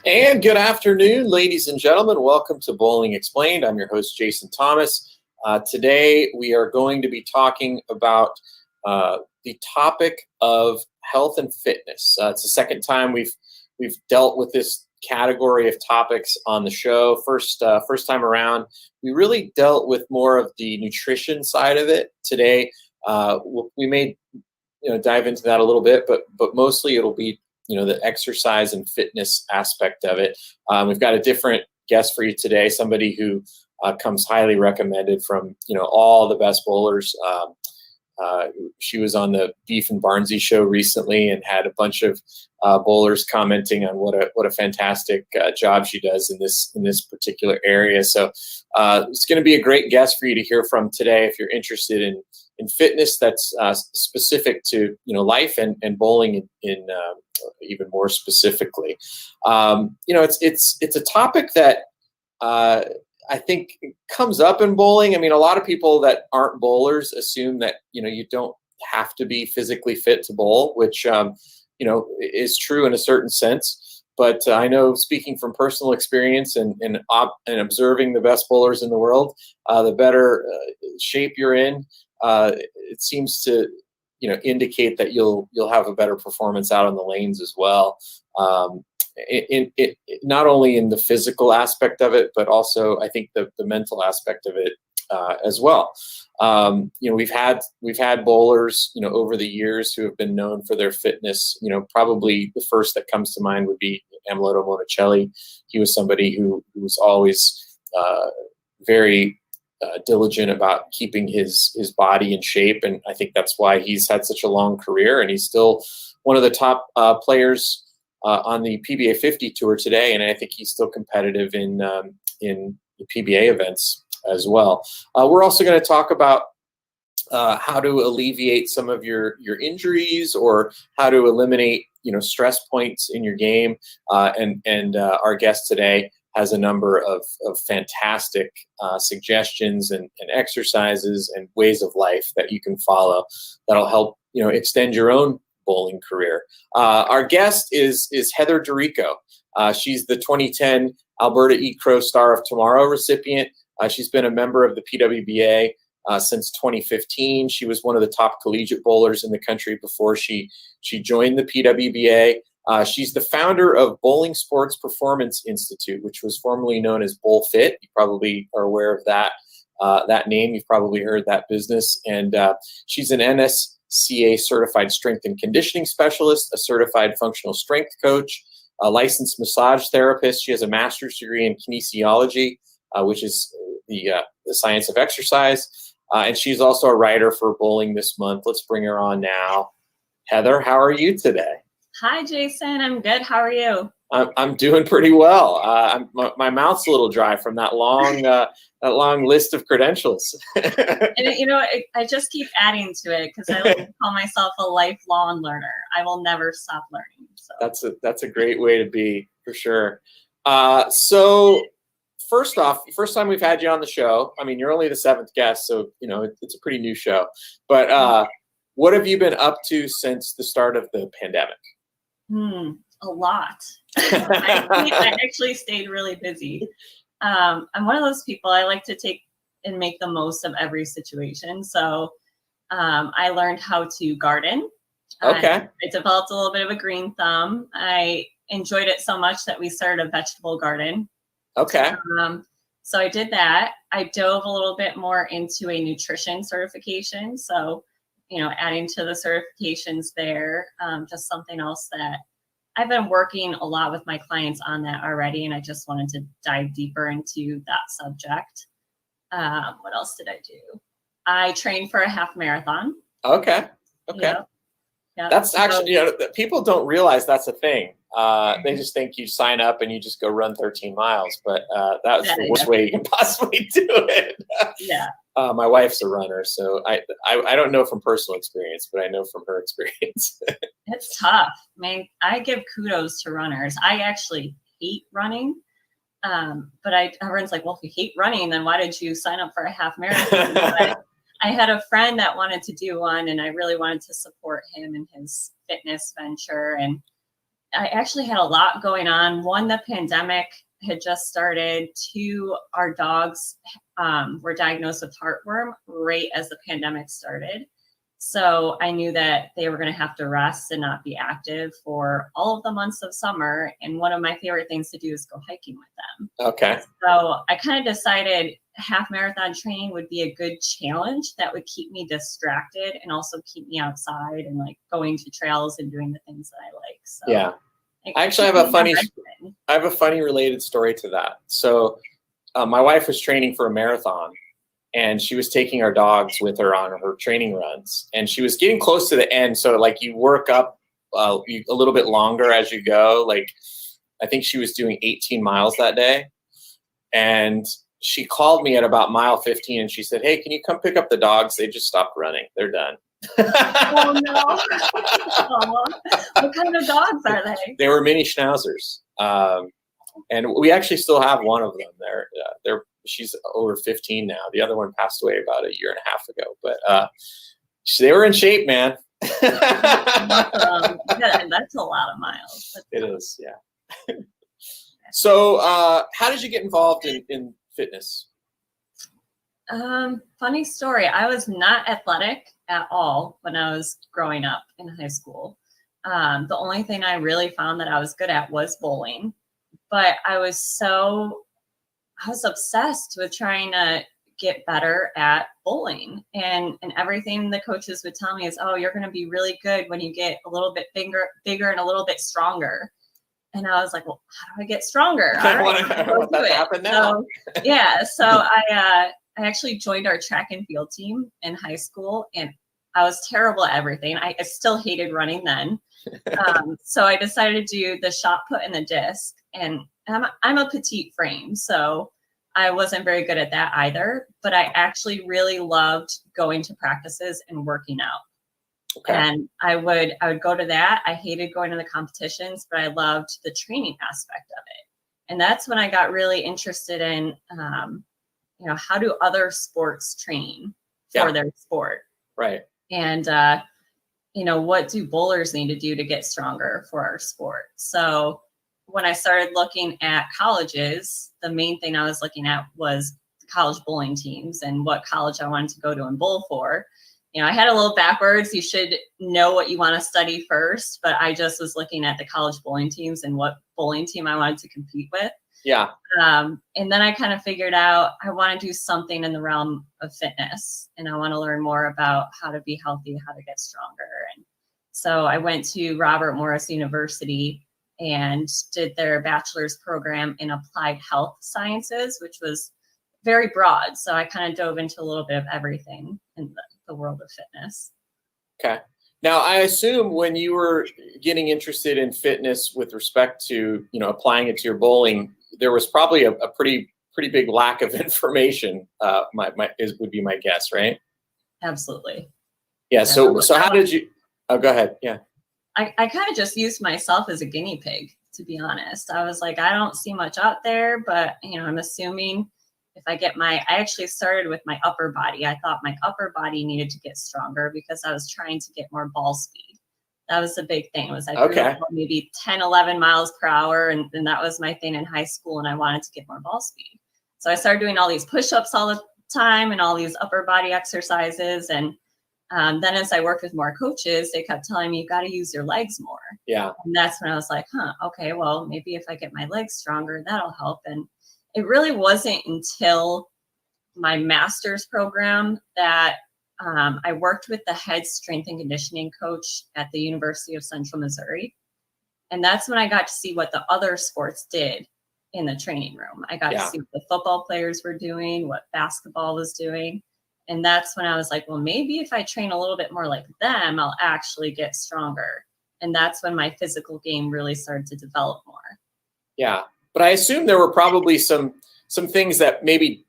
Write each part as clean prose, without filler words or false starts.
And good afternoon, ladies and gentlemen. Welcome to Bowling Explained. I'm your host, Jason Thomas. Today, we are going to be talking about the topic of health and fitness. It's the second time we've dealt with this category of topics on the show. First time around, we really dealt with more of the nutrition side of it. Today, we may dive into that a little bit, but mostly it'll be the exercise and fitness aspect of it. We've got a different guest for you today, somebody who comes highly recommended from all the best bowlers. She was on the Beef and Barnsey show recently and had a bunch of bowlers commenting on what a fantastic job she does in this particular area. So it's going to be a great guest for you to hear from today if you're interested in fitness that's specific to life and bowling in even more specifically. It's a topic that I think comes up in bowling. I mean, a lot of people that aren't bowlers assume that you don't have to be physically fit to bowl, which is true in a certain sense. But I know, speaking from personal experience and observing the best bowlers in the world, the better shape you're in, it seems to indicate that you'll have a better performance out on the lanes as well. Not only in the physical aspect of it, but also I think the mental aspect of it as well. We've had bowlers over the years who have been known for their fitness. Probably the first that comes to mind would be Amelotto Monicelli. He was somebody who was always very diligent about keeping his body in shape, and I think that's why he's had such a long career, and he's still one of the top players on the PBA 50 tour today, and I think he's still competitive in the PBA events as well. We're also going to talk about how to alleviate some of your injuries, or how to eliminate stress points in your game, and our guest today has a number of fantastic suggestions and exercises and ways of life that you can follow that'll help extend your own bowling career. Our guest is Heather Dorico. She's the 2010 Alberta E. Crow Star of Tomorrow recipient. She's been a member of the PWBA since 2015. She was one of the top collegiate bowlers in the country before she joined the PWBA. She's the founder of Bowling Sports Performance Institute, which was formerly known as BowlFit. You probably are aware of that name. You've probably heard that business. And she's an NSCA certified strength and conditioning specialist, a certified functional strength coach, a licensed massage therapist. She has a master's degree in kinesiology, which is the science of exercise. And she's also a writer for Bowling This Month. Let's bring her on now. Heather, how are you today? Hi, Jason. I'm good. How are you? I'm doing pretty well. My mouth's a little dry from that long list of credentials. And I just keep adding to it because I like to call myself a lifelong learner. I will never stop learning. So That's a great way to be, for sure. So first off, first time we've had you on the show. I mean, you're only the 7th guest, so it's a pretty new show. But what have you been up to since the start of the pandemic? A lot. I actually stayed really busy. I'm one of those people, I like to take and make the most of every situation. So I learned how to garden. Okay. I developed a little bit of a green thumb. I enjoyed it so much that we started a vegetable garden. Okay. So I did that. I dove a little bit more into a nutrition certification. So adding to the certifications there, just something else that I've been working a lot with my clients on that already, and I just wanted to dive deeper into that subject. What else did I do? I trained for a half marathon. Okay. Yep. That's actually, people don't realize that's a thing. They just think you sign up and you just go run 13 miles, but that's the worst way you can possibly do it. Yeah. My wife's a runner, so I don't know from personal experience, but I know from her experience. It's tough. I mean, I give kudos to runners. I actually hate running, but everyone's like, well, if you hate running, then why did you sign up for a half marathon? But I had a friend that wanted to do one, and I really wanted to support him in his fitness venture. And I actually had a lot going on. One, the pandemic had just started. Two, our dogs were diagnosed with heartworm right as the pandemic started. So I knew that they were going to have to rest and not be active for all of the months of summer. And one of my favorite things to do is go hiking with them. Okay. So I kind of decided half marathon training would be a good challenge that would keep me distracted and also keep me outside and like going to trails and doing the things that I like. So yeah. I actually have a funny related story to that. So my wife was training for a marathon, and she was taking our dogs with her on her training runs, and she was getting close to the end. So like you work up a little bit longer as you go. Like I think she was doing 18 miles that day. And she called me at about mile 15 and she said, "Hey, can you come pick up the dogs? They just stopped running. They're done." Oh no. Oh, what kind of dogs are they? They were mini schnauzers. And we actually still have one of them there. She's over 15 now. The other one passed away about a year and a half ago, but they were in shape, man. Yeah, that's a lot of miles. It is, yeah. So how did you get involved in fitness? Funny story. I was not athletic at all when I was growing up in high school. The only thing I really found that I was good at was bowling. But I was obsessed with trying to get better at bowling. And everything the coaches would tell me is, "Oh, you're going to be really good when you get a little bit bigger and a little bit stronger." And I was like, "Well, how do I get stronger?" I want that to happen now. So, yeah. So I actually joined our track and field team in high school, and I was terrible at everything. I still hated running then. So I decided to do the shot put and the disc. And I'm a petite frame, so I wasn't very good at that either. But I actually really loved going to practices and working out. Okay. And I would go to that. I hated going to the competitions, but I loved the training aspect of it. And that's when I got really interested in, how do other sports train for their sport? Right. And, what do bowlers need to do to get stronger for our sport? So when I started looking at colleges, the main thing I was looking at was college bowling teams and what college I wanted to go to and bowl for. I had a little backwards. You should know what you want to study first, but I just was looking at the college bowling teams and what bowling team I wanted to compete with. Yeah. And then I kind of figured out I want to do something in the realm of fitness, and I want to learn more about how to be healthy, how to get stronger. And so I went to Robert Morris University and did their bachelor's program in applied health sciences, which was very broad. So I kind of dove into a little bit of everything in the world of fitness. Okay. Now, I assume when you were getting interested in fitness with respect to, applying it to your bowling, there was probably a pretty big lack of information, would be my guess, right? Absolutely. Yeah. So how did you, go ahead. Yeah. I kind of just used myself as a guinea pig, to be honest. I was like, I don't see much out there, but, I'm assuming if I actually started with my upper body. I thought my upper body needed to get stronger because I was trying to get more ball speed. That was the big thing. I threw maybe 10, 11 miles per hour. And that was my thing in high school. And I wanted to get more ball speed. So I started doing all these push-ups all the time and all these upper body exercises. And then as I worked with more coaches, they kept telling me, you got to use your legs more. Yeah. And that's when I was like, okay, well, maybe if I get my legs stronger, that'll help. And it really wasn't until my master's program that I worked with the head strength and conditioning coach at the University of Central Missouri. And that's when I got to see what the other sports did in the training room. I got to see what the football players were doing, what basketball was doing. And that's when I was like, well, maybe if I train a little bit more like them, I'll actually get stronger. And that's when my physical game really started to develop more. Yeah. But I assume there were probably some things that maybe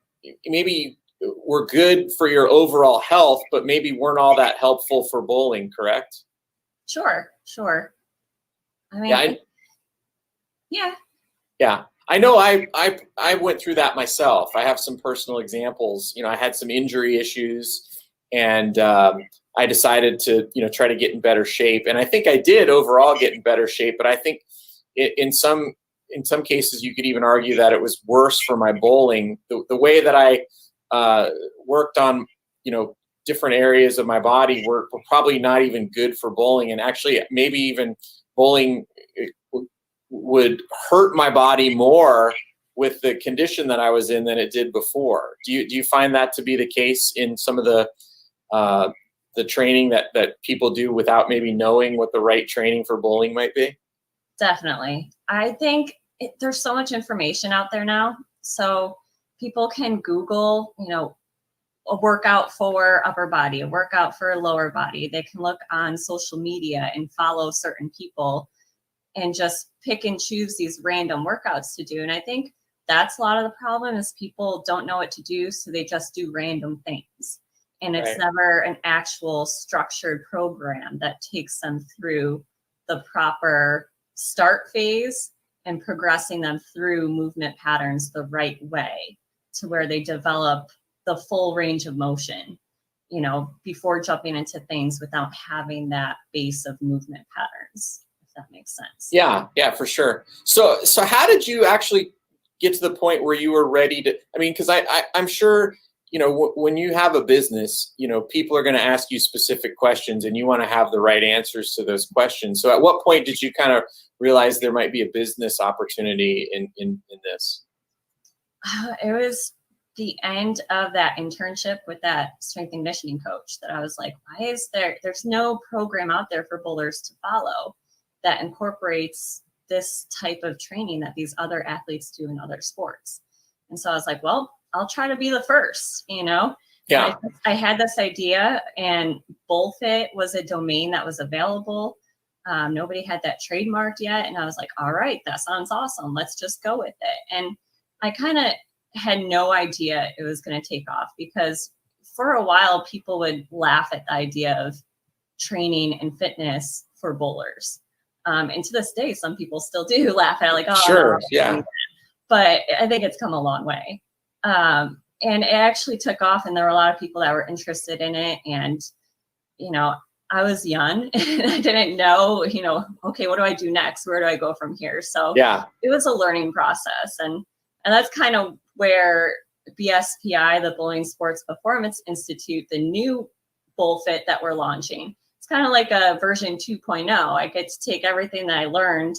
were good for your overall health, but maybe weren't all that helpful for bowling, correct? Sure. I mean, Yeah. I know I went through that myself. I have some personal examples. I had some injury issues, and I decided to, try to get in better shape. And I think I did overall get in better shape, but I think in some cases, you could even argue that it was worse for my bowling. The way that I worked on, different areas of my body were probably not even good for bowling. And actually, maybe even bowling would hurt my body more with the condition that I was in than it did before. Do you find that to be the case in some of the training that people do without maybe knowing what the right training for bowling might be? Definitely. I think there's so much information out there now. So people can Google, a workout for upper body, a workout for lower body. They can look on social media and follow certain people and just pick and choose these random workouts to do. And I think that's a lot of the problem is people don't know what to do, so they just do random things. And it's never an actual structured program that takes them through the proper start phase and progressing them through movement patterns the right way to where they develop the full range of motion, before jumping into things without having that base of movement patterns, if that makes sense. Yeah, for sure. So how did you actually get to the point where you were ready to, because I'm sure, when you have a business, people are going to ask you specific questions and you want to have the right answers to those questions. So at what point did you kind of realize there might be a business opportunity in this? It was the end of that internship with that strength and conditioning coach that I was like, why is there's no program out there for bowlers to follow that incorporates this type of training that these other athletes do in other sports. And so I was like, well, I'll try to be the first, Yeah. I had this idea, and BowlFit was a domain that was available. Nobody had that trademarked yet. And I was like, all right, that sounds awesome. Let's just go with it. And I kind of had no idea it was going to take off, because for a while people would laugh at the idea of training and fitness for bowlers. And to this day, some people still do laugh at it, like, oh, sure, yeah. But I think it's come a long way. And it actually took off, and there were a lot of people that were interested in it. And, I was young and I didn't know, okay, what do I do next? Where do I go from here? So it was a learning process. And that's kind of where BSPI, the Bowling Sports Performance Institute, the new BowlFit that we're launching, it's kind of like a version 2.0. I get to take everything that I learned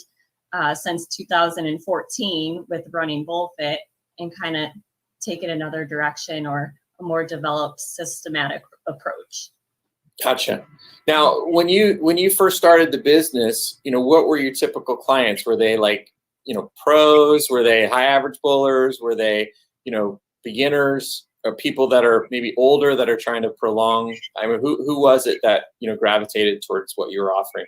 since 2014 with running BowlFit and kind of take it another direction, or a more developed systematic approach. Gotcha. Now, when you first started the business, what were your typical clients? Were they like, pros? Were they high average bowlers? Were they, beginners, or people that are maybe older that are trying to prolong? Who was it that, gravitated towards what you were offering?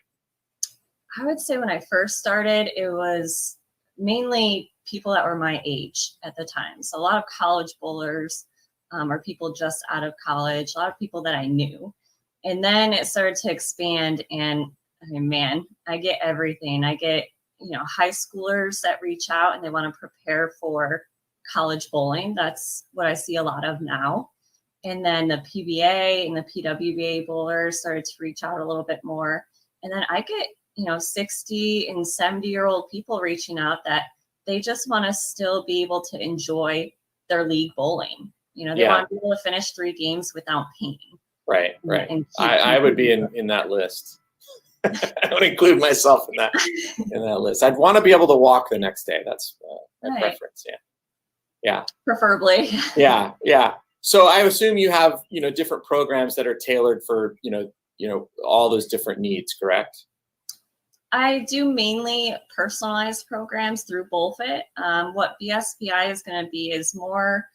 I would say when I first started, it was mainly people that were my age at the time. So a lot of college bowlers, or people just out of college, a lot of people that I knew. And then it started to expand, and I get everything. I get, high schoolers that reach out and they want to prepare for college bowling. That's what I see a lot of now. And then the PBA and the PWBA bowlers started to reach out a little bit more. And then I get, 60 and 70-year-old people reaching out that they just want to still be able to enjoy their league bowling. They want to be able to finish 3 games without pain. Right. I would be in that list. I would include myself in that list. I'd want to be able to walk the next day. That's my preference. Yeah. Preferably. Yeah. So I assume you have, different programs that are tailored for, all those different needs, correct? I do mainly personalized programs through BowlFit. What BSPI is going to be is more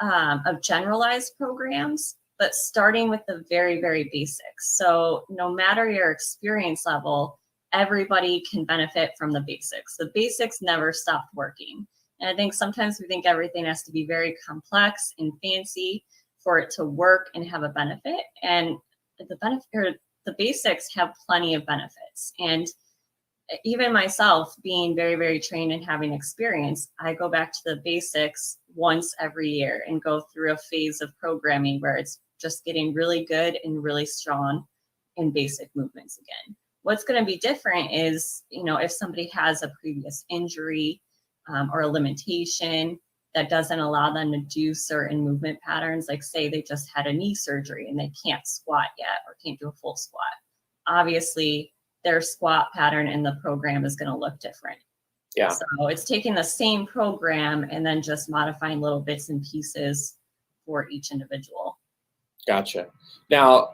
of generalized programs, but starting with the very, very basics. So no matter your experience level, everybody can benefit from the basics. The basics never stopped working. And I think sometimes we think everything has to be very complex and fancy for it to work and have a benefit. And the basics have plenty of benefits. And even myself being very, very trained and having experience, I go back to the basics once every year and go through a phase of programming where it's just getting really good and really strong in basic movements again. What's going to be different is, if somebody has a previous injury or a limitation that doesn't allow them to do certain movement patterns, like say they just had a knee surgery and they can't squat yet or can't do a full squat. Obviously, their squat pattern in the program is going to look different. Yeah. So it's taking the same program and then just modifying little bits and pieces for each individual. Gotcha. Now,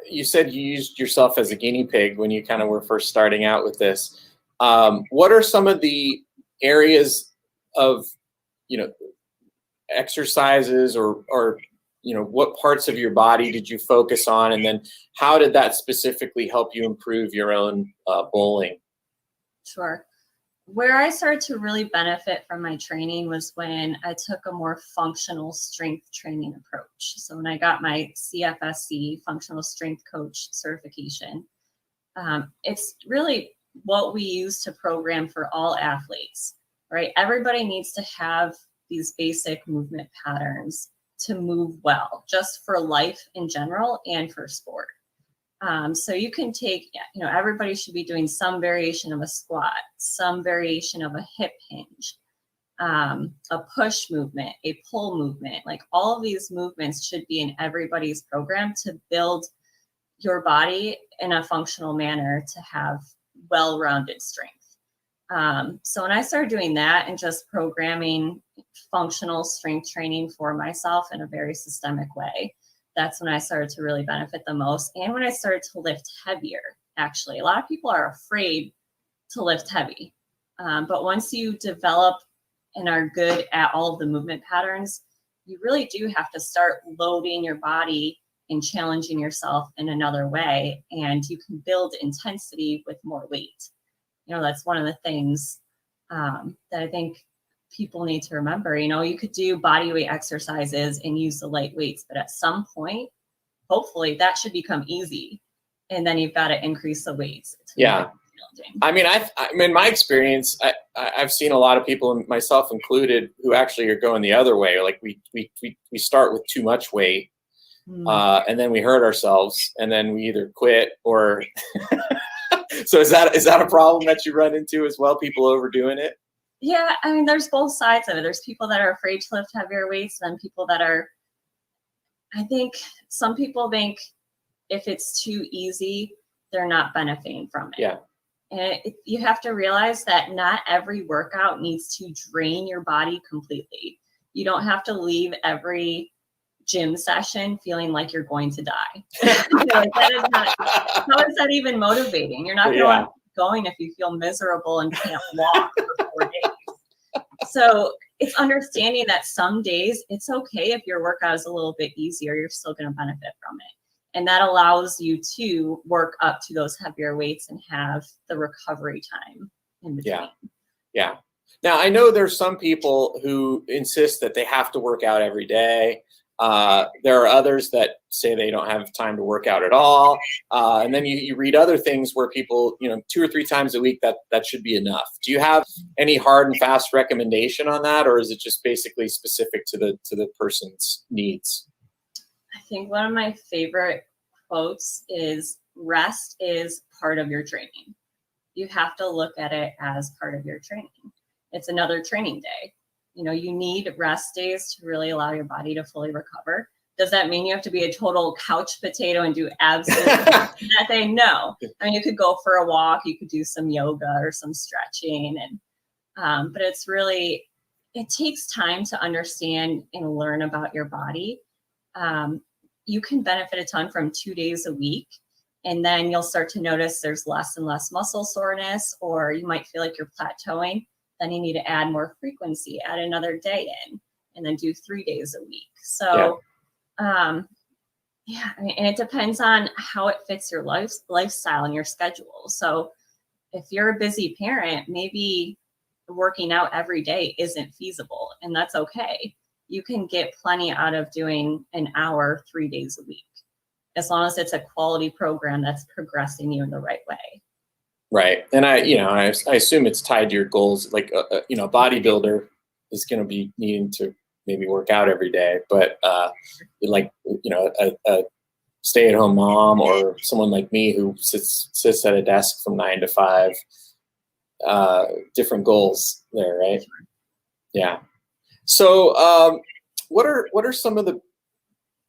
you said you used yourself as a guinea pig when you kind of were first starting out with this. What are some of the areas of, exercises or what parts of your body did you focus on? And then how did that specifically help you improve your own bowling? Sure. Where I started to really benefit from my training was when I took a more functional strength training approach. So when I got my CFSC, Functional Strength Coach certification, it's really what we use to program for all athletes, right? Everybody needs to have these basic movement patterns to move well, just for life in general and for sport. So you can take, everybody should be doing some variation of a squat, some variation of a hip hinge, a push movement, a pull movement. Like all of these movements should be in everybody's program to build your body in a functional manner to have well-rounded strength. So when I started doing that and just programming functional strength training for myself in a very systemic way, that's when I started to really benefit the most. And when I started to lift heavier, actually. A lot of people are afraid to lift heavy. But once you develop and are good at all of the movement patterns, you really do have to start loading your body and challenging yourself in another way. And you can build intensity with more weight. That's one of the things that I think people need to remember. You could do body weight exercises and use the light weights, but at some point, hopefully that should become easy. And then you've got to increase the weights. Yeah. I mean, in my experience, I've seen a lot of people, myself included, who actually are going the other way. Like we start with too much weight, and then we hurt ourselves, and then we either quit or. So is that a problem that you run into as well? People overdoing it? Yeah, I mean, there's both sides of it. There's people that are afraid to lift heavier weights, and people that are. I think some people think if it's too easy, they're not benefiting from it. Yeah. And you have to realize that not every workout needs to drain your body completely. You don't have to leave every gym session feeling like you're going to die. How is that even motivating? You're not going if you feel miserable and can't walk for 4 days. So it's understanding that some days it's okay if your workout is a little bit easier, you're still going to benefit from it. And that allows you to work up to those heavier weights and have the recovery time in between. Yeah. Now, I know there's some people who insist that they have to work out every day. There are others that say they don't have time to work out at all. And then you read other things where people, 2 or 3 times a week, that should be enough. Do you have any hard and fast recommendation on that? Or is it just basically specific to the person's needs? I think one of my favorite quotes is rest is part of your training. You have to look at it as part of your training. It's another training day. You need rest days to really allow your body to fully recover. Does that mean you have to be a total couch potato and do absolutely nothing that day? No. I mean, you could go for a walk, you could do some yoga or some stretching, and but it takes time to understand and learn about your body. You can benefit a ton from 2 days a week, and then you'll start to notice there's less and less muscle soreness, or you might feel like you're plateauing. Then you need to add more frequency, add another day in, and then do 3 days a week. So, I mean, and it depends on how it fits your lifestyle and your schedule. So if you're a busy parent, maybe working out every day isn't feasible, and that's okay. You can get plenty out of doing an hour, 3 days a week, as long as it's a quality program that's progressing you in the right way. Right. And I assume it's tied to your goals. Like, a bodybuilder is going to be needing to maybe work out every day, but a stay-at-home mom or someone like me who sits at a desk from 9 to 5. Different goals there, right? Yeah. So, what are some of the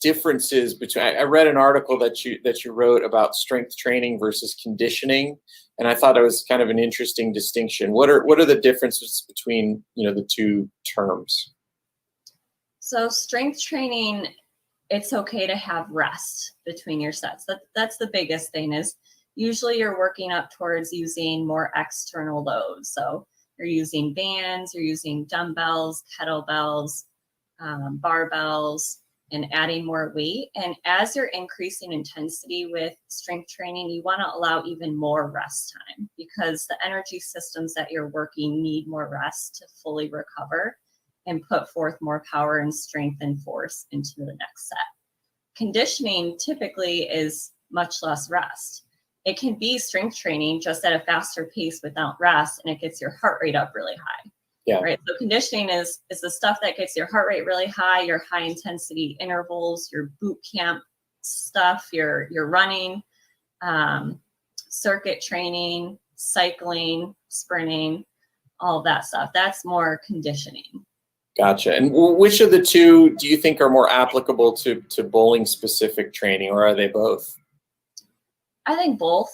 differences between? I read an article that you wrote about strength training versus conditioning, and I thought it was kind of an interesting distinction. What are the differences between the two terms? So strength training, it's okay to have rest between your sets. That's the biggest thing. Is usually you're working up towards using more external loads. So you're using bands, you're using dumbbells, kettlebells, barbells, and adding more weight. And as you're increasing intensity with strength training, you want to allow even more rest time, because the energy systems that you're working need more rest to fully recover and put forth more power and strength and force into the next set. Conditioning typically is much less rest. It can be strength training just at a faster pace without rest, and it gets your heart rate up really high. Yeah. Right. So conditioning is the stuff that gets your heart rate really high, your high intensity intervals, your boot camp stuff, your running, circuit training, cycling, sprinting, all of that stuff. That's more conditioning. Gotcha. And which of the two do you think are more applicable to bowling specific training, or are they both? I think both.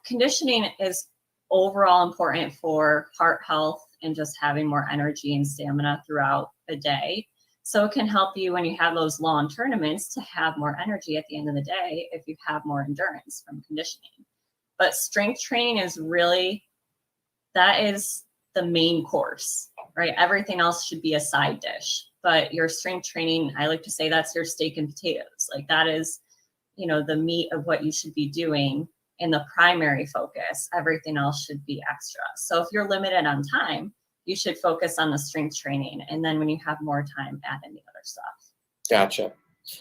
Conditioning is overall important for heart health and just having more energy and stamina throughout the day. So it can help you when you have those long tournaments to have more energy at the end of the day if you have more endurance from conditioning. But strength training is that is the main course, right? Everything else should be a side dish. But your strength training, I like to say that's your steak and potatoes. Like that is, the meat of what you should be doing in the primary focus. Everything else should be extra. So if you're limited on time, you should focus on the strength training. And then when you have more time, add in the other stuff. Gotcha.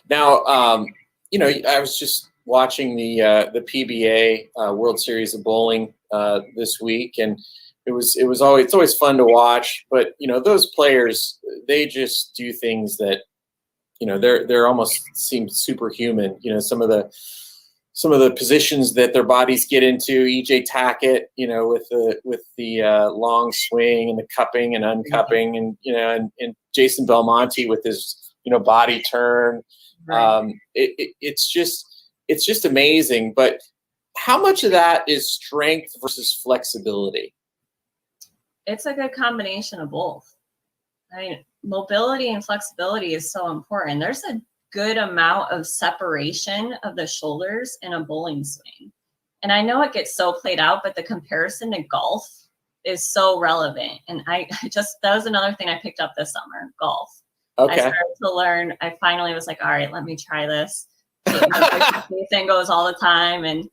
Now, I was just watching the PBA World Series of Bowling this week, and it's always fun to watch. But those players, they just do things that they're almost seem superhuman. Some of the positions that their bodies get into. EJ Tackett, with the long swing and the cupping and uncupping, and Jason Belmonte with his body turn. Right. It's just amazing. But how much of that is strength versus flexibility? It's a good combination of both. I mean, mobility and flexibility is so important. There's a good amount of separation of the shoulders in a bowling swing. And I know it gets so played out, but the comparison to golf is so relevant. And that was another thing I picked up this summer, golf. Okay. I started to learn. I finally was like, all right, let me try this. Thing goes all the time. And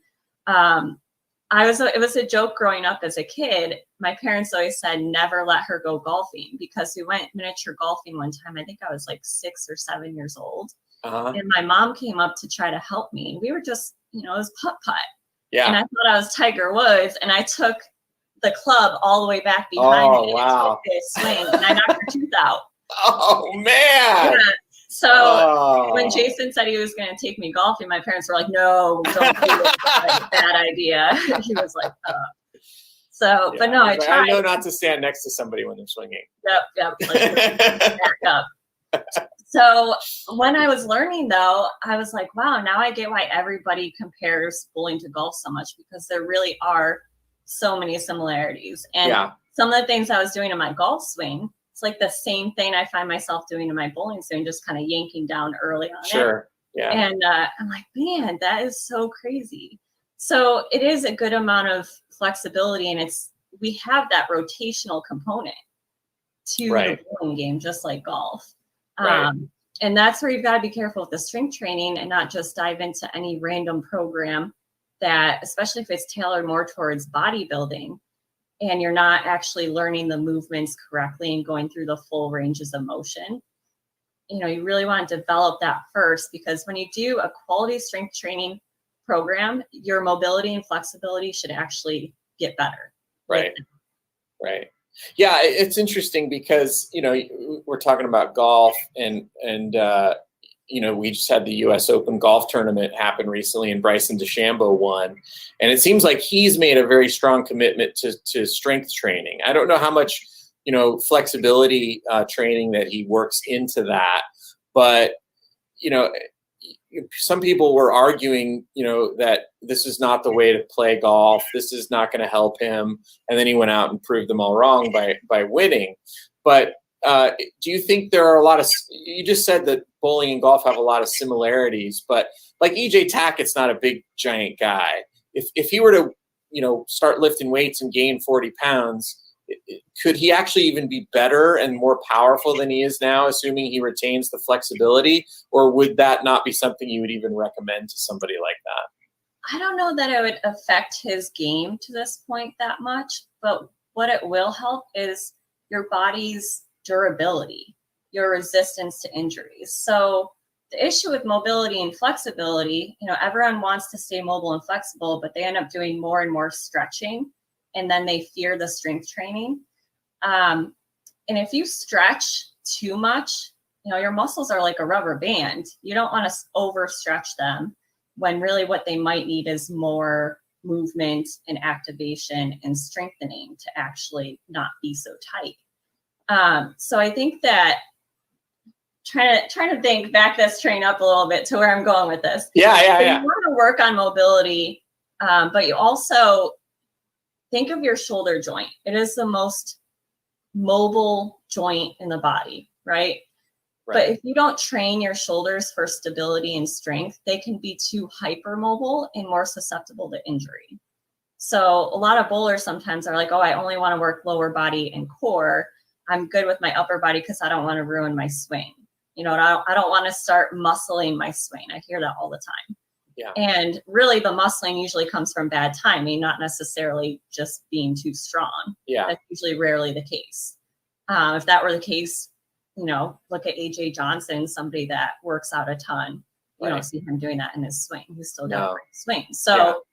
it was a joke growing up as a kid. My parents always said, never let her go golfing, because we went miniature golfing one time. I think I was like 6 or 7 years old. Uh-huh. And my mom came up to try to help me. We were just, it was putt-putt. Yeah. And I thought I was Tiger Woods, and I took the club all the way back behind me. Wow. And this swing, and I knocked her tooth out. Oh, man. Yeah. So when Jason said he was going to take me golfing, my parents were like, no, don't do it. Like, bad idea. He was like, So, but no, I tried. I know not to stand next to somebody when they're swinging. Yep. Like, back up. So when I was learning, though, I was like, wow, now I get why everybody compares bowling to golf so much, because there really are so many similarities. And some of the things I was doing in my golf swing, it's like the same thing I find myself doing in my bowling swing, just kind of yanking down early on it. Sure. Yeah. And I'm like, man, that is so crazy. So it is a good amount of flexibility, and we have that rotational component to the bowling game, just like golf. And that's where you've got to be careful with the strength training and not just dive into any random program that, especially if it's tailored more towards bodybuilding and you're not actually learning the movements correctly and going through the full ranges of motion. You really want to develop that first, because when you do a quality strength training program, your mobility and flexibility should actually get better. Right. Yeah, it's interesting because we're talking about golf, and we just had the U.S. Open golf tournament happen recently, and Bryson DeChambeau won. And it seems like he's made a very strong commitment to strength training. I don't know how much, flexibility training that he works into that, but, some people were arguing, that this is not the way to play golf. This is not going to help him. And then he went out and proved them all wrong by winning. But do you think there are you just said that bowling and golf have a lot of similarities, but like EJ Tackett's not a big giant guy. If he were to, start lifting weights and gain 40 pounds, could he actually even be better and more powerful than he is now, assuming he retains the flexibility? Or would that not be something you would even recommend to somebody like that? I don't know that it would affect his game to this point that much, but what it will help is your body's durability, your resistance to injuries. So the issue with mobility and flexibility, everyone wants to stay mobile and flexible, but they end up doing more and more stretching, and then they fear the strength training. And if you stretch too much, your muscles are like a rubber band. You don't want to overstretch them when really what they might need is more movement and activation and strengthening to actually not be so tight. So I think that trying to think back this train up a little bit to where I'm going with this. Yeah. You want to work on mobility, but you also think of your shoulder joint. It is the most mobile joint in the body, right? But if you don't train your shoulders for stability and strength, they can be too hypermobile and more susceptible to injury. So a lot of bowlers sometimes are like, oh, I only want to work lower body and core. I'm good with my upper body because I don't want to ruin my swing. I don't want to start muscling my swing. I hear that all the time. Yeah. And really the muscling usually comes from bad timing, not necessarily just being too strong. Yeah. That's usually rarely the case. If that were the case, look at AJ Johnson, somebody that works out a ton. You don't see him doing that in his swing. He's still got a great swing. So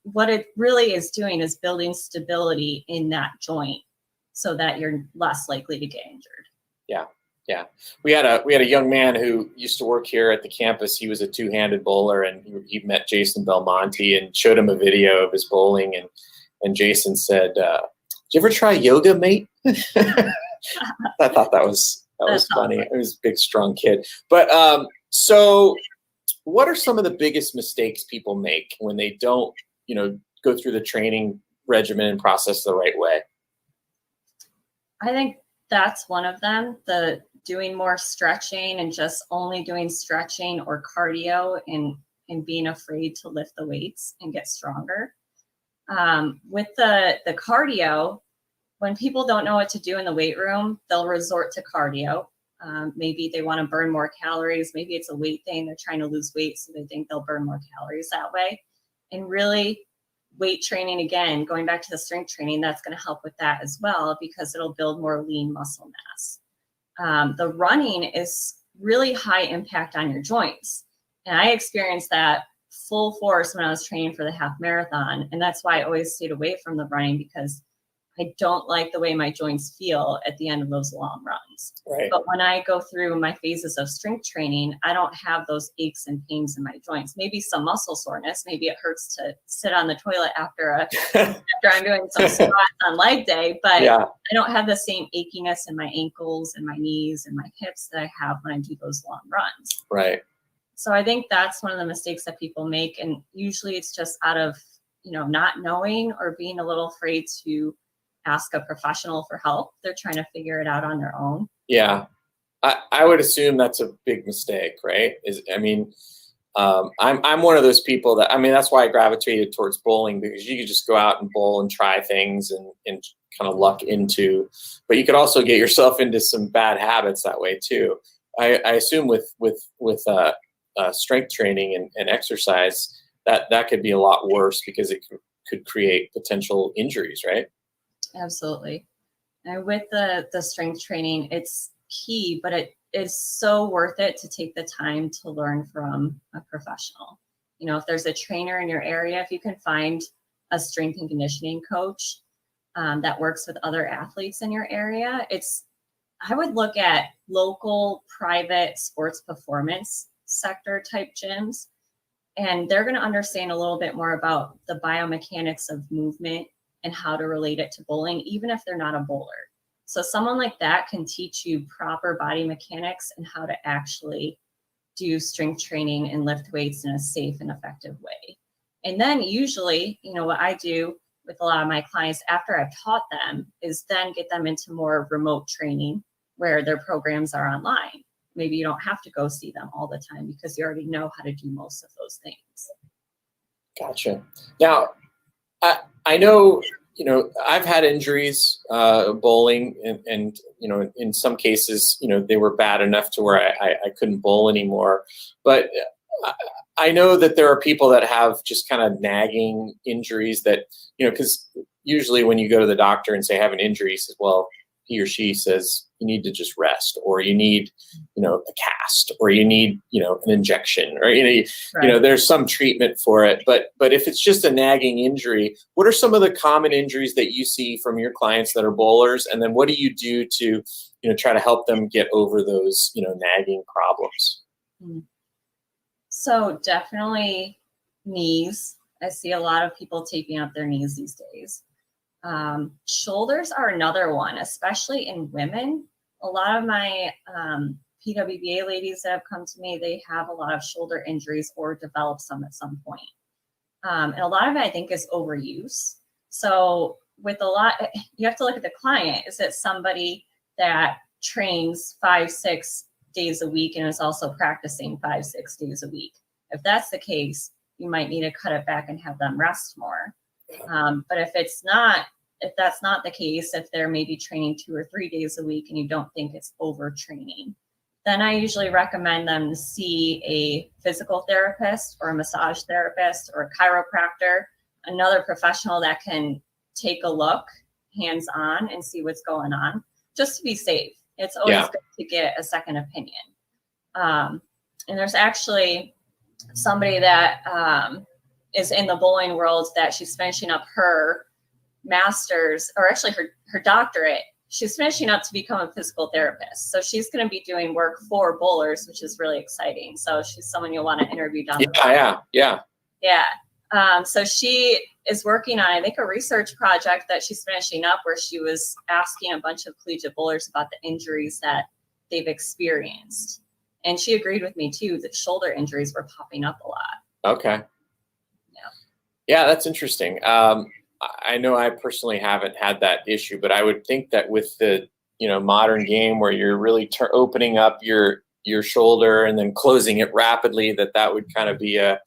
what it really is doing is building stability in that joint so that you're less likely to get injured. Yeah. We had a young man who used to work here at the campus. He was a two-handed bowler, and he met Jason Belmonte and showed him a video of his bowling. And Jason said, "Did you ever try yoga, mate?" I thought that was funny. He was a big, strong kid. But so what are some of the biggest mistakes people make when they don't, go through the training regimen and process the right way? I think that's one of them. The doing more stretching and just only doing stretching or cardio and being afraid to lift the weights and get stronger. With the cardio, when people don't know what to do in the weight room, they'll resort to cardio. Maybe they want to burn more calories. Maybe it's a weight thing. They're trying to lose weight, so they think they'll burn more calories that way. And really, weight training, again, going back to the strength training, that's going to help with that as well, because it'll build more lean muscle mass. The running is really high impact on your joints. And I experienced that full force when I was training for the half marathon. And that's why I always stayed away from the running, because I don't like the way my joints feel at the end of those long runs. Right. But when I go through my phases of strength training, I don't have those aches and pains in my joints. Maybe some muscle soreness. Maybe it hurts to sit on the toilet after I'm doing some squats on leg day, but I don't have the same achiness in my ankles and my knees and my hips that I have when I do those long runs. Right. So I think that's one of the mistakes that people make. And usually it's just out of, not knowing or being a little afraid to ask a professional for help. They're trying to figure it out on their own. Yeah. I would assume that's a big mistake, right? I'm one of those people that's why I gravitated towards bowling, because you could just go out and bowl and try things and kind of luck into, but you could also get yourself into some bad habits that way too. I assume with strength training and exercise, that could be a lot worse, because it could create potential injuries, right? Absolutely. And with the strength training, it's key, but it is so worth it to take the time to learn from a professional. If there's a trainer in your area, if you can find a strength and conditioning coach that works with other athletes in your area, it's I would look at local private sports performance sector type gyms, and they're going to understand a little bit more about the biomechanics of movement and how to relate it to bowling, even if they're not a bowler. So someone like that can teach you proper body mechanics and how to actually do strength training and lift weights in a safe and effective way. And then usually, what I do with a lot of my clients after I've taught them is then get them into more remote training where their programs are online. Maybe you don't have to go see them all the time because you already know how to do most of those things. Gotcha. Now, I know, I've had injuries bowling, and in some cases, they were bad enough to where I couldn't bowl anymore. But I know that there are people that have just kind of nagging injuries that, because usually when you go to the doctor and say I have an injury, he says, well, he or she says you need to just rest, or you need, a cast, or you need, an injection, or, Right. there's some treatment for it. But if it's just a nagging injury, what are some of the common injuries that you see from your clients that are bowlers? And then what do you do to, try to help them get over those, nagging problems? So definitely knees. I see a lot of people taping up their knees these days. Shoulders are another one, especially in women. A lot of my PWBA ladies that have come to me, they have a lot of shoulder injuries or develop some at some point. And a lot of it, I think, is overuse. So with a lot, you have to look at the client. Is it somebody that trains 5-6 days a week and is also practicing 5-6 days a week? If that's the case, you might need to cut it back and have them rest more. But if that's not the case, if they're maybe training 2 or 3 days a week and you don't think it's overtraining, then I usually recommend them to see a physical therapist or a massage therapist or a chiropractor, another professional that can take a look hands-on and see what's going on, just to be safe. It's always good to get a second opinion. And there's actually somebody that is in the bowling world that she's finishing up her master's, or actually her doctorate. She's finishing up to become a physical therapist. So she's going to be doing work for bowlers, which is really exciting. So she's someone you'll want to interview down the road. Yeah. So she is working on, I think, a research project that she's finishing up where she was asking a bunch of collegiate bowlers about the injuries that they've experienced. And she agreed with me too that shoulder injuries were popping up a lot. Okay. Yeah, that's interesting. I know I personally haven't had that issue, but I would think that with the modern game where you're really opening up your shoulder and then closing it rapidly, that would kind of be an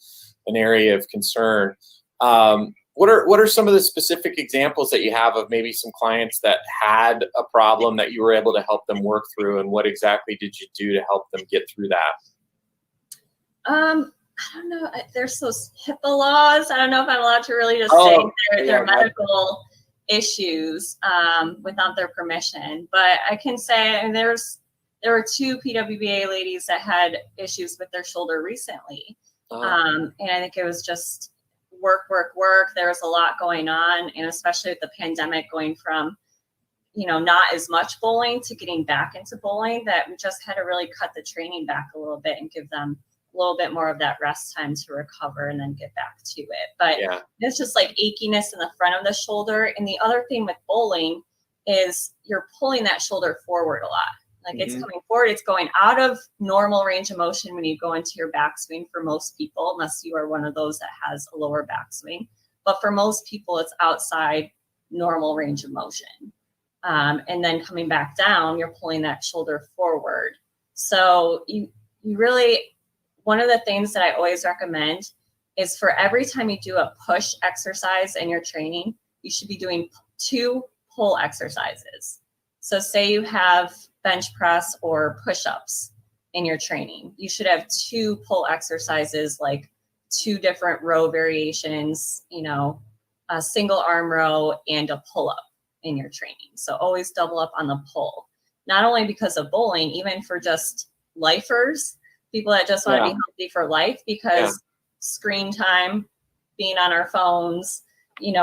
area of concern. What are some of the specific examples that you have of maybe some clients that had a problem that you were able to help them work through, and what exactly did you do to help them get through that? I don't know. There's those HIPAA laws. I don't know if I'm allowed to really just say their medical issues without their permission. But I can say there were 2 PWBA ladies that had issues with their shoulder recently. And I think it was just work. There was a lot going on, and especially with the pandemic going from, not as much bowling to getting back into bowling, that we just had to really cut the training back a little bit and give them a little bit more of that rest time to recover and then get back to it. But it's just like achiness in the front of the shoulder. And the other thing with bowling is you're pulling that shoulder forward a lot. Like it's coming forward, it's going out of normal range of motion when you go into your backswing for most people, unless you are one of those that has a lower backswing. But for most people, it's outside normal range of motion. And then coming back down, you're pulling that shoulder forward. So you really, one of the things that I always recommend is for every time you do a push exercise in your training, you should be doing 2 pull exercises. So say you have bench press or push-ups in your training, you should have 2 pull exercises, like 2 different row variations, a single arm row and a pull-up in your training. So always double up on the pull, not only because of bowling, even for just lifers, people that just want to be healthy for life, because screen time, being on our phones, in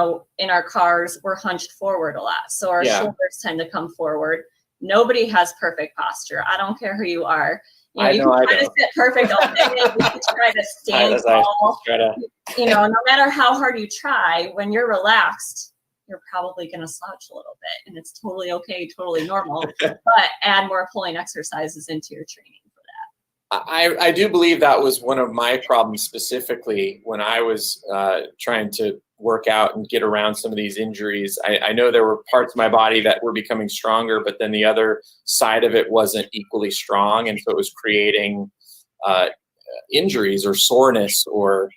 our cars, we're hunched forward a lot. So our shoulders tend to come forward. Nobody has perfect posture. I don't care who you are. You know, can try to sit perfect all day. You can try to stand tall. No matter how hard you try, when you're relaxed, you're probably going to slouch a little bit, and it's totally okay, totally normal. But add more pulling exercises into your training for that. I do believe that was one of my problems specifically when I was trying to work out and get around some of these injuries. I know there were parts of my body that were becoming stronger, but then the other side of it wasn't equally strong. And so it was creating injuries or soreness or,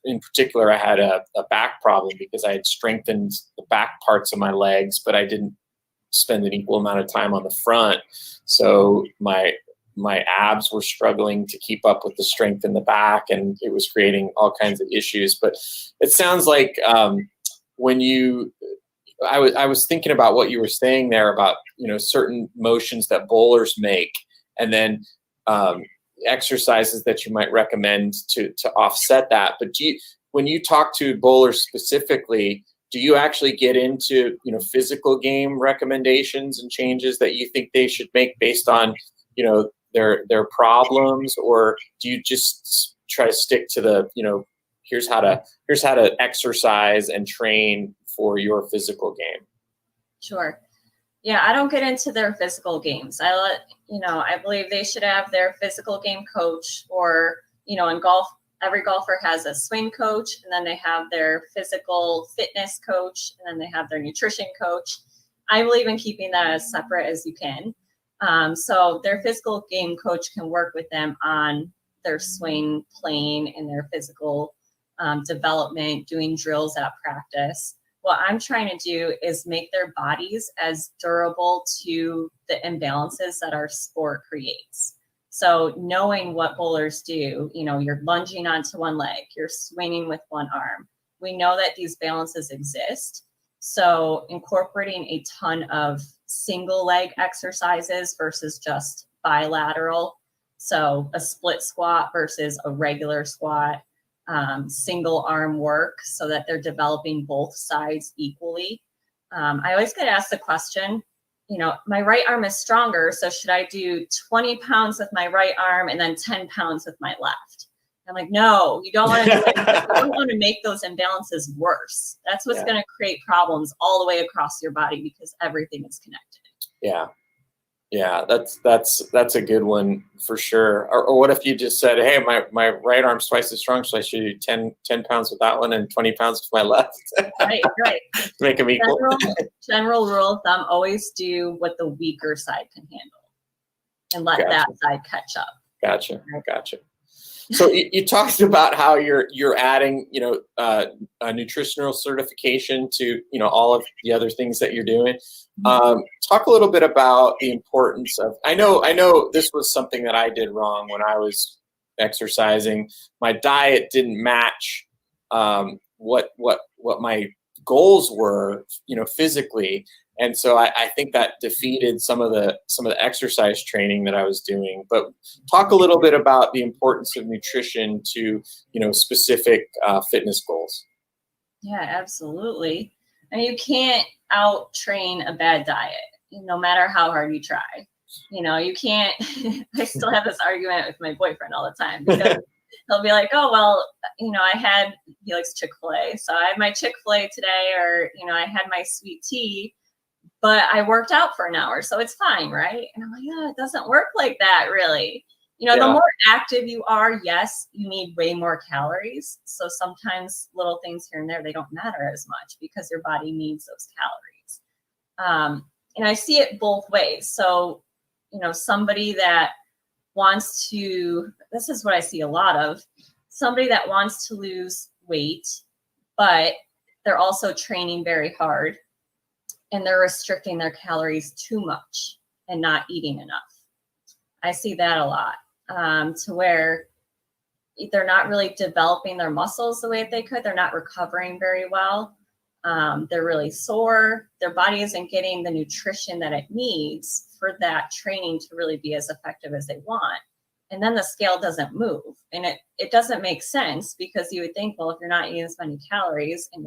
in particular, I had a back problem because I had strengthened the back parts of my legs, but I didn't spend an equal amount of time on the front. So my abs were struggling to keep up with the strength in the back, and it was creating all kinds of issues. But it sounds like I was thinking about what you were saying there about, certain motions that bowlers make, and then exercises that you might recommend to offset that. But when you talk to bowlers specifically, do you actually get into, physical game recommendations and changes that you think they should make based on, their problems, or do you just try to stick to the, here's how to exercise and train for your physical game? Sure. Yeah, I don't get into their physical games. I believe they should have their physical game coach, or, in golf, every golfer has a swing coach, and then they have their physical fitness coach, and then they have their nutrition coach. I believe in keeping that as separate as you can. So their physical game coach can work with them on their swing playing and their physical development, doing drills at practice. What I'm trying to do is make their bodies as durable to the imbalances that our sport creates. So knowing what bowlers do, you're lunging onto one leg, you're swinging with one arm. We know that these balances exist. So incorporating a ton of single leg exercises versus just bilateral. So a split squat versus a regular squat, single arm work so that they're developing both sides equally. I always get asked the question, my right arm is stronger, so should I do 20 pounds with my right arm and then 10 pounds with my left? I'm like, no, you don't want to do it. You don't want to make those imbalances worse. That's what's going to create problems all the way across your body because everything is connected. Yeah, that's a good one for sure. Or what if you just said, hey, my right arm's twice as strong, so I should do 10 pounds with that one and 20 pounds with my left. Right. Make them equal. General rule of thumb, always do what the weaker side can handle and let that side catch up. Gotcha. So you talked about how you're adding, a nutritional certification to, all of the other things that you're doing. Talk a little bit about the importance of. I know this was something that I did wrong when I was exercising. My diet didn't match what my goals were, physically. And so I think that defeated some of the exercise training that I was doing. But talk a little bit about the importance of nutrition to, specific fitness goals. Yeah, absolutely. I mean, you can't out-train a bad diet, no matter how hard you try. You can't. I still have this argument with my boyfriend all the time because he'll be like, oh, well, he likes Chick-fil-A. So I had my Chick-fil-A today, or, I had my sweet tea. But I worked out for an hour, so it's fine, right? And I'm like, yeah, it doesn't work like that, really. The more active you are, yes, you need way more calories. So sometimes little things here and there, they don't matter as much because your body needs those calories. And I see it both ways. So, somebody that wants to, this is what I see a lot of, somebody that wants to lose weight, but they're also training very hard. And they're restricting their calories too much and not eating enough. I see that a lot, to where they're not really developing their muscles the way they could. They're not recovering very well. They're really sore. Their body isn't getting the nutrition that it needs for that training to really be as effective as they want. And then the scale doesn't move. And it doesn't make sense because you would think, well, if you're not eating as many calories and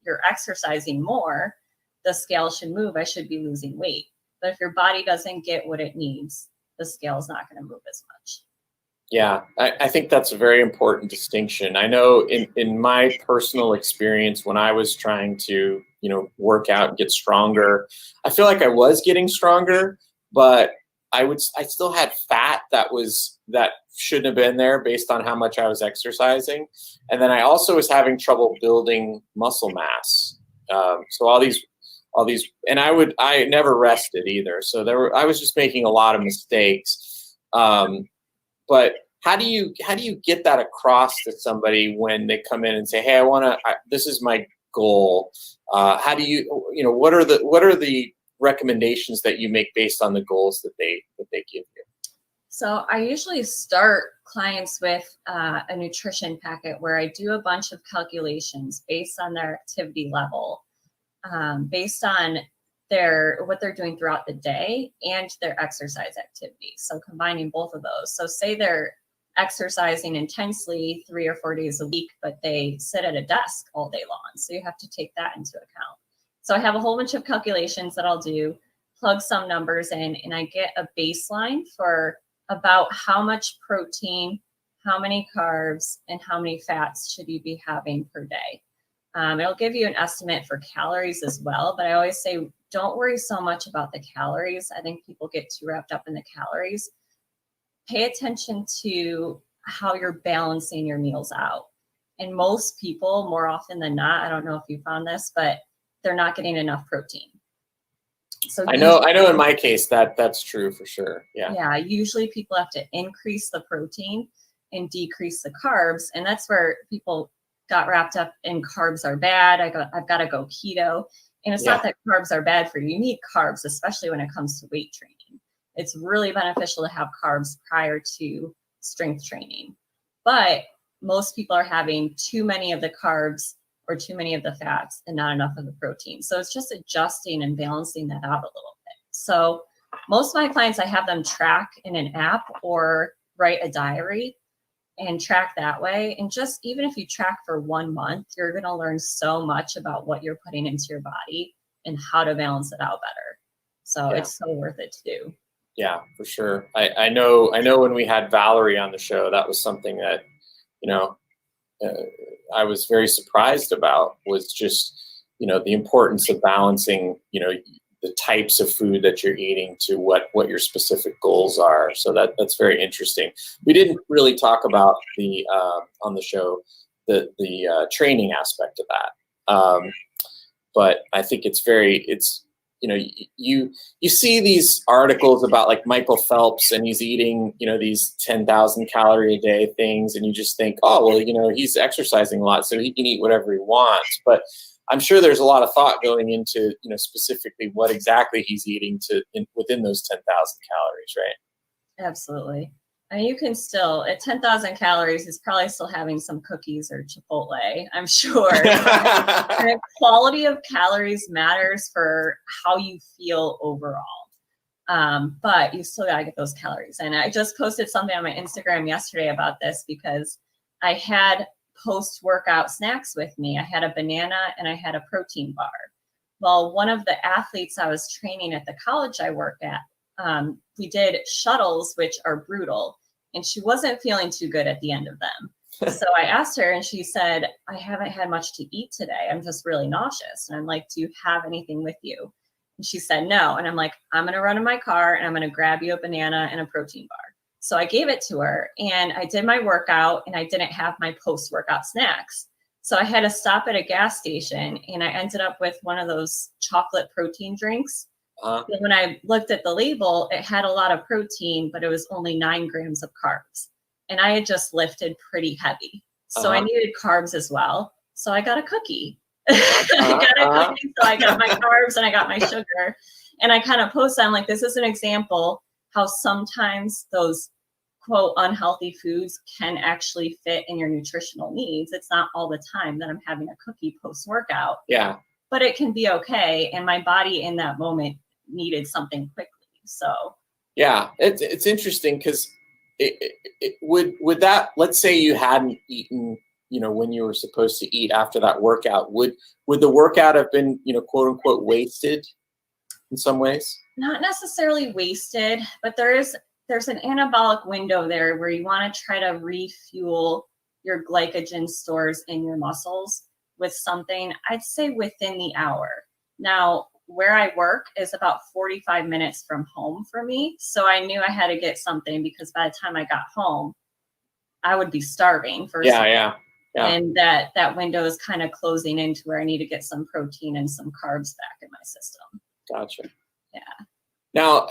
you're exercising more, the scale should move. I should be losing weight. But if your body doesn't get what it needs, the scale is not going to move as much. Yeah, I think that's a very important distinction. I know in my personal experience, when I was trying to, work out and get stronger, I feel like I was getting stronger, but I still had fat that shouldn't have been there based on how much I was exercising. And then I also was having trouble building muscle mass. So all these, and I never rested either. So I was just making a lot of mistakes. But how do you get that across to somebody when they come in and say, "Hey, this is my goal." How do you, what are the recommendations that you make based on the goals that they give you? So I usually start clients with a nutrition packet where I do a bunch of calculations based on their activity level, based on what they're doing throughout the day and their exercise activity. So combining both of those. So say they're exercising intensely 3 or 4 days a week, but they sit at a desk all day long. So you have to take that into account. So I have a whole bunch of calculations that I'll do, plug some numbers in, and I get a baseline for about how much protein, how many carbs, and how many fats should you be having per day. It'll give you an estimate for calories as well, but I always say, don't worry so much about the calories. I think people get too wrapped up in the calories. Pay attention to how you're balancing your meals out. And most people, more often than not, I don't know if you found this, but they're not getting enough protein. So I know in my case that's true for sure. Yeah. Yeah. Usually people have to increase the protein and decrease the carbs. And that's where people got wrapped up in carbs are bad. I've got to go keto. And it's not that carbs are bad for you. You need carbs, especially when it comes to weight training. It's really beneficial to have carbs prior to strength training. But most people are having too many of the carbs or too many of the fats and not enough of the protein. So it's just adjusting and balancing that out a little bit. So most of my clients, I have them track in an app or write a diary and track that way. And just even if you track for 1 month, you're going to learn so much about what you're putting into your body and how to balance it out better. So it's so worth it to do. Yeah, for sure. I know when we had Valerie on the show, that was something that, I was very surprised about, was just, the importance of balancing, the types of food that you're eating to what your specific goals are. So that's very interesting. We didn't really talk about on the show, the training aspect of that. But I think you see these articles about like Michael Phelps, and he's eating, these 10,000 calorie a day things. And you just think, oh, well, he's exercising a lot, so he can eat whatever he wants. But I'm sure there's a lot of thought going into, specifically what exactly he's eating within those 10,000 calories, right? Absolutely. I mean, you can still, at 10,000 calories, he's probably still having some cookies or Chipotle, I'm sure. The quality of calories matters for how you feel overall. But you still got to get those calories in. I just posted something on my Instagram yesterday about this because I had post-workout snacks with me. I had a banana and I had a protein bar. Well, one of the athletes I was training at the college I work at, we did shuttles, which are brutal, and she wasn't feeling too good at the end of them. So I asked her and she said, I haven't had much to eat today. I'm just really nauseous. And I'm like, do you have anything with you? And she said, no. And I'm like, I'm going to run in my car and I'm going to grab you a banana and a protein bar. So I gave it to her and I did my workout and I didn't have my post-workout snacks. So I had to stop at a gas station and I ended up with one of those chocolate protein drinks. When I looked at the label, it had a lot of protein, but it was only 9 grams of carbs. And I had just lifted pretty heavy. So I needed carbs as well. So I got a cookie. So I got my carbs and I got my sugar. And I kind of posted, I'm like, this is an example how sometimes those quote unhealthy foods can actually fit in your nutritional needs. It's not all the time that I'm having a cookie post-workout. Yeah. But it can be okay. And my body in that moment needed something quickly. So yeah, it's interesting because it would that, let's say you hadn't eaten when you were supposed to eat after that workout, would the workout have been, quote unquote, wasted in some ways? Not necessarily wasted, but there's an anabolic window there where you want to try to refuel your glycogen stores in your muscles with something, I'd say within the hour. Now, where I work is about 45 minutes from home for me. So I knew I had to get something, because by the time I got home, I would be starving for something. Yeah. And that window is kind of closing into where I need to get some protein and some carbs back in my system. Gotcha. Yeah. Now,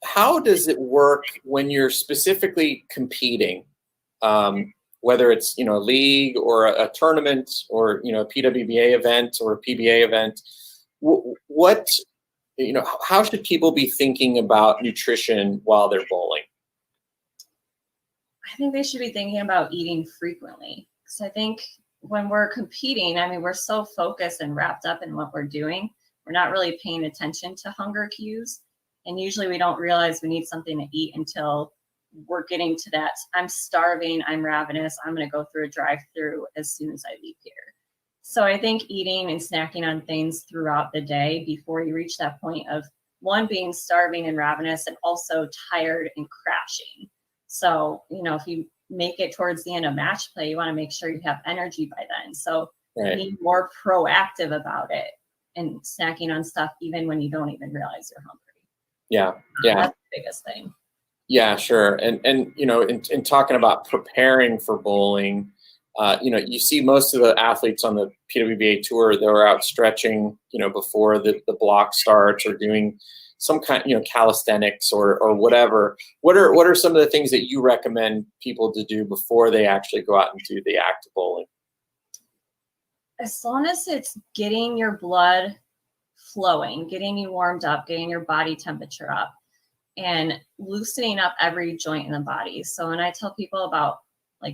how does it work when you're specifically competing? Whether it's, a league or a tournament or, a PWBA event or a PBA event, what, how should people be thinking about nutrition while they're bowling? I think they should be thinking about eating frequently. Because I think when we're competing, we're so focused and wrapped up in what we're doing, we're not really paying attention to hunger cues. And usually we don't realize we need something to eat until we're getting to that. I'm starving, I'm ravenous, I'm going to go through a drive-through as soon as I leave here. So I think eating and snacking on things throughout the day before you reach that point of, one, being starving and ravenous, and also tired and crashing. So, if you make it towards the end of match play, you want to make sure you have energy by then. So be more proactive about it and snacking on stuff even when you don't even realize you're hungry. Yeah. That's the biggest thing. Yeah, sure. And in talking about preparing for bowling, you see most of the athletes on the PWBA tour, they're out stretching, before the block starts, or doing some kind, calisthenics or whatever. What are some of the things that you recommend people to do before they actually go out and do the act of bowling? As long as it's getting your blood flowing, getting you warmed up, getting your body temperature up, and loosening up every joint in the body. So when I tell people about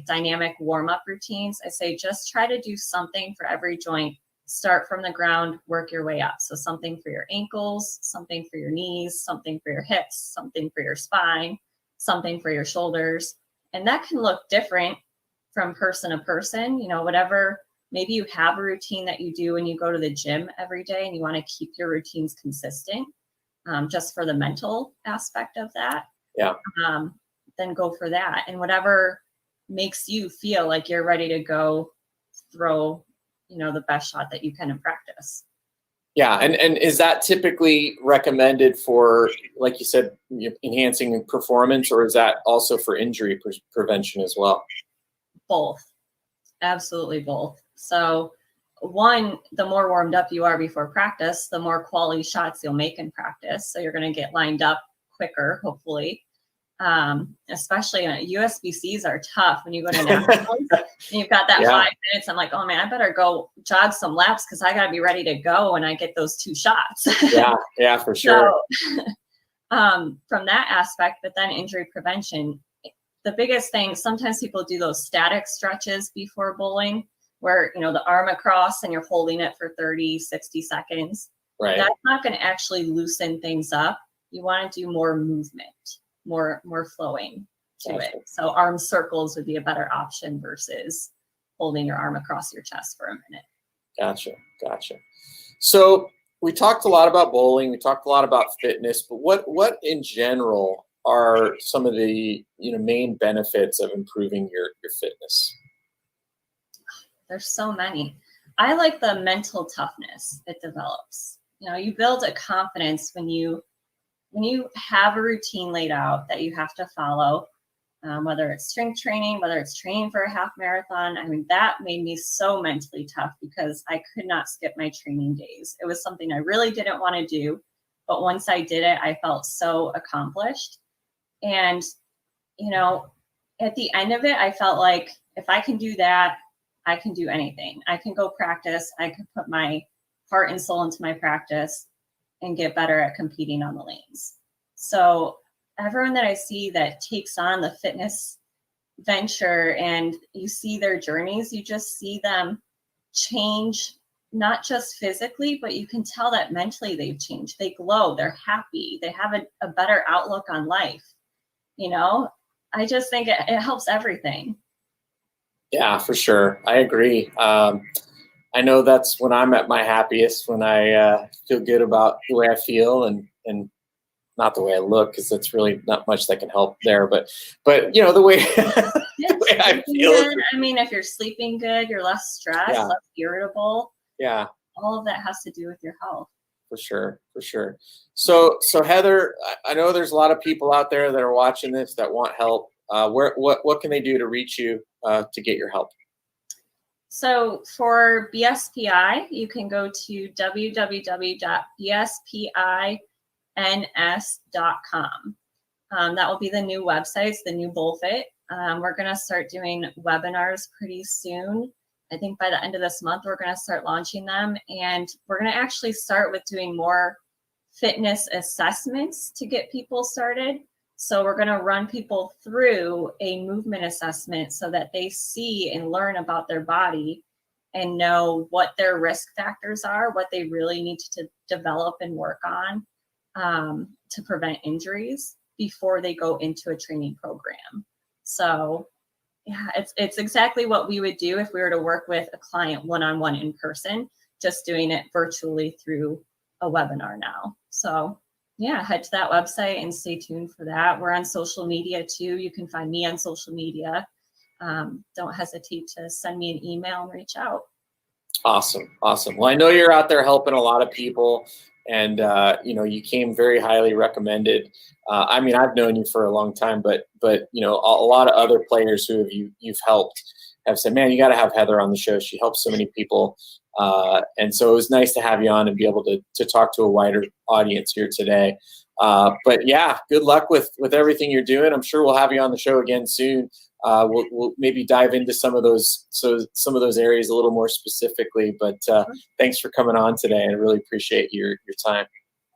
dynamic warm-up routines, I say just try to do something for every joint. Start from the ground, work your way up. So something for your ankles, something for your knees, something for your hips, something for your spine, something for your shoulders. And that can look different from person to person. Whatever, maybe you have a routine that you do when you go to the gym every day and you want to keep your routines consistent, just for the mental aspect of that. Yeah. Then go for that. And whatever makes you feel like you're ready to go throw, the best shot that you can in practice. Yeah. And is that typically recommended for, like you said, enhancing performance, or is that also for injury prevention as well? Both. Absolutely both. So one, the more warmed up you are before practice, the more quality shots you'll make in practice. So you're going to get lined up quicker, hopefully. Especially USBCs are tough when you go to nationals and you've got that 5 minutes. I'm like, oh man, I better go jog some laps because I got to be ready to go when I get those 2 shots. Yeah, for sure. So, from that aspect, but then injury prevention, the biggest thing, sometimes people do those static stretches before bowling where, the arm across and you're holding it for 30, 60 seconds. Right. That's not going to actually loosen things up. You want to do more movement, more flowing to it. So arm circles would be a better option versus holding your arm across your chest for a minute. Gotcha. So we talked a lot about bowling. We talked a lot about fitness, but what in general are some of the main benefits of improving your fitness? There's so many. I like the mental toughness it develops. You build a confidence when you have a routine laid out that you have to follow, whether it's strength training, whether it's training for a half marathon. That made me so mentally tough because I could not skip my training days. It was something I really didn't want to do, but once I did it, I felt so accomplished. And, at the end of it, I felt like if I can do that, I can do anything. I can go practice. I can put my heart and soul into my practice and get better at competing on the lanes. So everyone that I see that takes on the fitness venture and you see their journeys, you just see them change, not just physically, but you can tell that mentally they've changed. They glow, they're happy, they have a better outlook on life. I just think it helps everything. Yeah, for sure. I agree. I know that's when I'm at my happiest, when I feel good about the way I feel, and not the way I look, because that's really not much that can help there. But the way Yeah, the way I sleeping feel. good. I mean, if you're sleeping good, you're less stressed, Yeah, less irritable. yeah, All of that has to do with your health. for sure, for sure. So Heather, I know there's a lot of people out there that are watching this that want help. What can they do to reach you to get your help? So for BSPI, you can go to www.bspins.com. That will be the new website, it's the new Bullfit. We're going to start doing webinars pretty soon. I think by the end of this month, we're going to start launching them. And we're going to actually start with doing more fitness assessments to get people started. So we're going to run people through a movement assessment so that they see and learn about their body and know what their risk factors are, what they really need to develop and work on to prevent injuries before they go into a training program. So yeah, it's exactly what we would do if we were to work with a client one-on-one in person, just doing it virtually through a webinar now. So yeah, head to that website and stay tuned for that. We're on social media too. You can find me on social media. Don't hesitate to send me an email and reach out. Awesome. Well, I know you're out there helping a lot of people, and you came very highly recommended. I mean, I've known you for a long time, but a lot of other players who you've helped have said, "Man, you got to have Heather on the show. She helps so many people." And so it was nice to have you on and be able to talk to a wider audience here today. But yeah, good luck with everything you're doing. I'm sure we'll have you on the show again soon. We'll maybe dive into some of those areas a little more specifically. But thanks for coming on today. I really appreciate your time.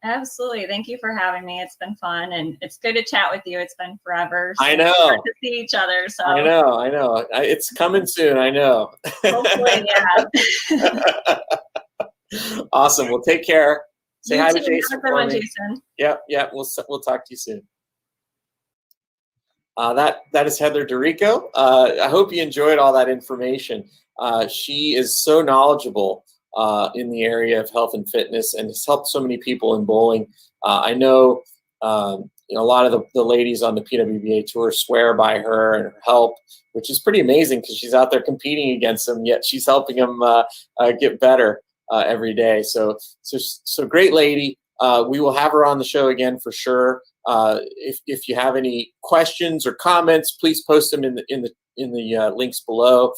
Absolutely. Thank you for having me. It's been fun, and it's good to chat with you. It's been forever. I know. To see each other. So I know. It's coming soon. I know. Hopefully, yeah. Awesome. Well, take care. Say hi to Jason for me. Jason. Yep. We'll talk to you soon. That is Heather DeRico. I hope you enjoyed all that information. She is so knowledgeable in the area of health and fitness, and has helped so many people in bowling. I know a lot of the ladies on the PWBA tour swear by her and her help, which is pretty amazing because she's out there competing against them, yet she's helping them get better every day. So great lady. We will have her on the show again for sure. If you have any questions or comments, please post them in the links below.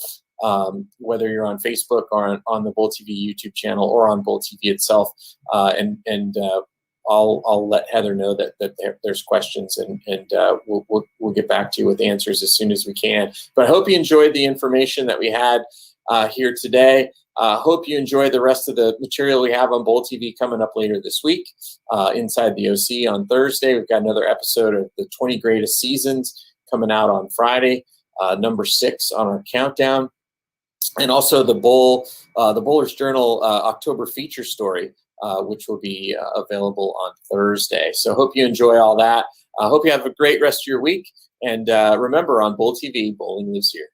Whether you're on Facebook or on the Bowl TV YouTube channel or on Bowl TV itself, and I'll let Heather know that there's questions, and we'll get back to you with answers as soon as we can. But I hope you enjoyed the information that we had here today. Hope you enjoy the rest of the material we have on Bowl TV coming up later this week. Inside the OC on Thursday, we've got another episode of the 20 Greatest Seasons coming out on Friday, number 6 on our countdown. And also the Bowler's Journal October feature story, which will be available on Thursday. So hope you enjoy all that. Hope you have a great rest of your week. And remember, on Bowl TV, bowling lives here.